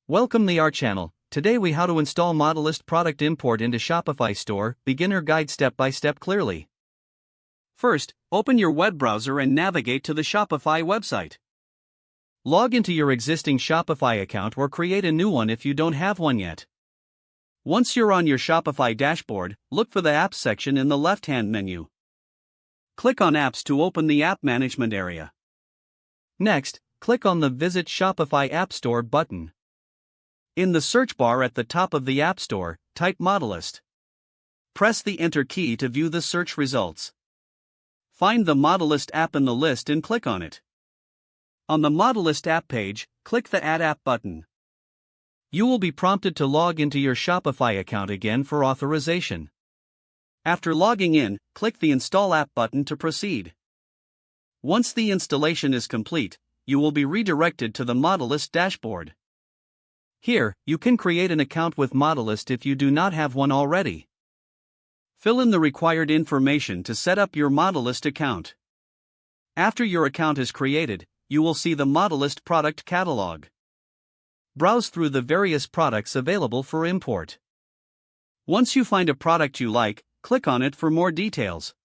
Welcome to our channel. Today we how to install Modalyst product import into Shopify store, beginner guide step by step clearly. First, open your web browser and navigate to the Shopify website. Log into your existing Shopify account or create a new one if you don't have one yet. Once you're on your Shopify dashboard, look for the Apps section in the left-hand menu. Click on Apps to open the App Management area. Next, click on the Visit Shopify App Store button. In the search bar at the top of the App Store, type Modalyst. Press the Enter key to view the search results. Find the Modalyst app in the list and click on it. On the Modalyst app page, click the Add App button. You will be prompted to log into your Shopify account again for authorization. After logging in, click the Install App button to proceed. Once the installation is complete, you will be redirected to the Modalyst dashboard. Here, you can create an account with Modalyst if you do not have one already. Fill in the required information to set up your Modalyst account. After your account is created, you will see the Modalyst product catalog. Browse through the various products available for import. Once you find a product you like, click on it for more details.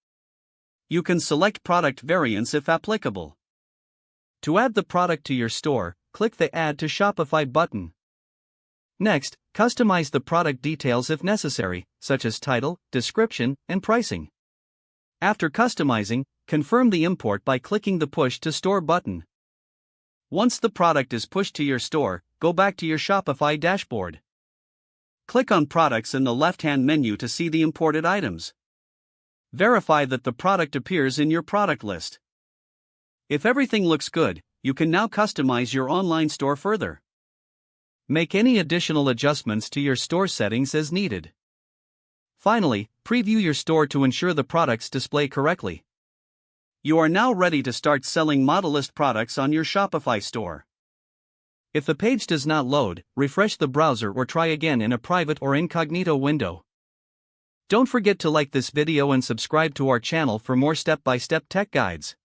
You can select product variants if applicable. To add the product to your store, click the Add to Shopify button. Next, customize the product details if necessary, such as title, description, and pricing. After customizing, confirm the import by clicking the Push to Store button. Once the product is pushed to your store, go back to your Shopify dashboard. Click on Products in the left-hand menu to see the imported items. Verify that the product appears in your product list. If everything looks good, you can now customize your online store further. Make any additional adjustments to your store settings as needed. Finally, preview your store to ensure the products display correctly. You are now ready to start selling Modalyst products on your Shopify store. If the page does not load, refresh the browser or try again in a private or incognito window. Don't forget to like this video and subscribe to our channel for more step-by-step tech guides.